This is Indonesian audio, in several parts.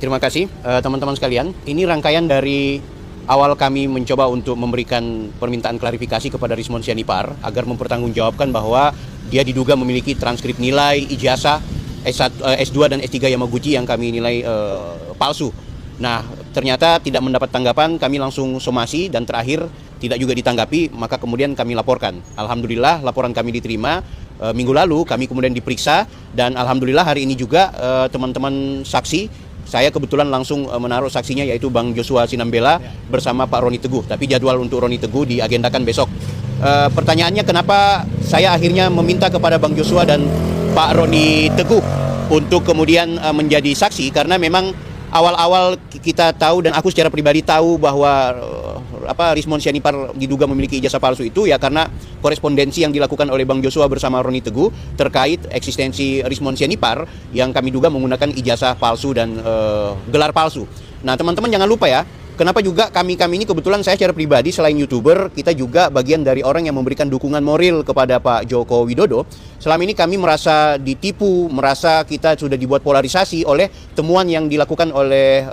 Terima kasih teman-teman sekalian. Ini rangkaian dari awal kami mencoba untuk memberikan permintaan klarifikasi kepada Rismond Sianipar agar mempertanggungjawabkan bahwa dia diduga memiliki transkrip nilai ijazah S2 dan S3 Yamaguchi yang kami nilai palsu. Nah, ternyata tidak mendapat tanggapan, kami langsung somasi dan terakhir tidak juga ditanggapi, maka kemudian kami laporkan. Alhamdulillah laporan kami diterima. Minggu lalu kami kemudian diperiksa dan alhamdulillah hari ini juga teman-teman saksi, saya kebetulan langsung menaruh saksinya yaitu Bang Joshua Sinambela bersama Pak Roni Teguh. Tapi jadwal untuk Roni Teguh diagendakan besok. Pertanyaannya kenapa saya akhirnya meminta kepada Bang Joshua dan Pak Roni Teguh untuk kemudian menjadi saksi, karena memang awal-awal kita tahu dan aku secara pribadi tahu bahwa Rismond Sianipar diduga memiliki ijazah palsu itu ya karena korespondensi yang dilakukan oleh Bang Joshua bersama Roni Teguh terkait eksistensi Rismond Sianipar yang kami duga menggunakan ijazah palsu dan gelar palsu. Nah, teman-teman jangan lupa ya, kenapa juga kami ini kebetulan saya secara pribadi selain YouTuber, kita juga bagian dari orang yang memberikan dukungan moral kepada Pak Joko Widodo. Selama ini kami merasa ditipu, merasa kita sudah dibuat polarisasi oleh temuan yang dilakukan oleh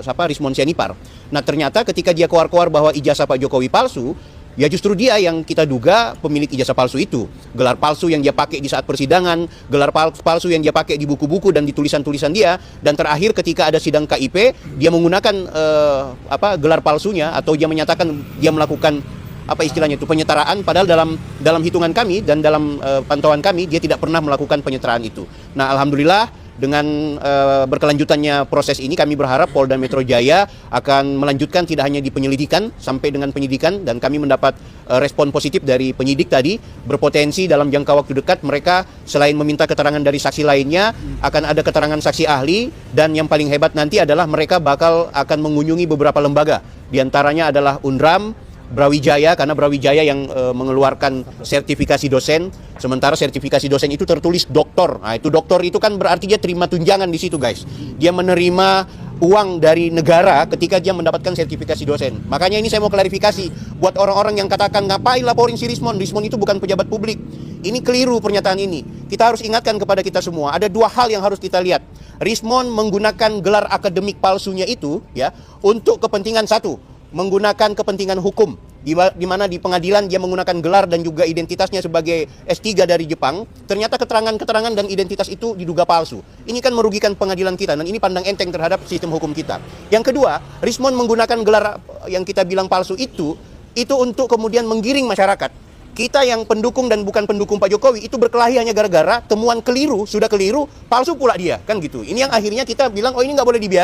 Rismond Sianipar. Nah, ternyata ketika dia keluar-keluar bahwa ijazah Pak Jokowi palsu, ya justru dia yang kita duga pemilik ijazah palsu itu. Gelar palsu yang dia pakai di saat persidangan, gelar palsu yang dia pakai di buku-buku dan di tulisan-tulisan dia, dan terakhir ketika ada sidang KIP, dia menggunakan gelar palsunya atau dia menyatakan dia melakukan istilahnya itu penyetaraan, padahal dalam hitungan kami dan dalam pantauan kami dia tidak pernah melakukan penyetaraan itu. Nah, alhamdulillah dengan berkelanjutannya proses ini kami berharap Polda Metro Jaya akan melanjutkan tidak hanya di penyelidikan sampai dengan penyidikan, dan kami mendapat respon positif dari penyidik tadi, berpotensi dalam jangka waktu dekat mereka selain meminta keterangan dari saksi lainnya akan ada keterangan saksi ahli, dan yang paling hebat nanti adalah mereka akan mengunjungi beberapa lembaga, diantaranya adalah UNRAM, Brawijaya, karena Brawijaya yang mengeluarkan sertifikasi dosen, sementara sertifikasi dosen itu tertulis doktor. Nah, itu doktor itu kan berarti dia terima tunjangan di situ, guys. Dia menerima uang dari negara ketika dia mendapatkan sertifikasi dosen. Makanya ini saya mau klarifikasi buat orang-orang yang katakan ngapain laporin si Rismond itu bukan pejabat publik. Ini keliru pernyataan ini. Kita harus ingatkan kepada kita semua, ada dua hal yang harus kita lihat. Rismond menggunakan gelar akademik palsunya itu ya untuk kepentingan satu, menggunakan kepentingan hukum, di mana di pengadilan dia menggunakan gelar dan juga identitasnya sebagai S3 dari Jepang. Ternyata keterangan-keterangan dan identitas itu diduga palsu. Ini kan merugikan pengadilan kita, dan ini pandang enteng terhadap sistem hukum kita. Yang kedua, Rismond menggunakan gelar yang kita bilang palsu itu untuk kemudian menggiring masyarakat. Kita yang pendukung dan bukan pendukung Pak Jokowi itu berkelahi hanya gara-gara temuan keliru, sudah keliru, palsu pula dia, kan gitu. Ini yang akhirnya kita bilang, oh ini nggak boleh dibiarkan.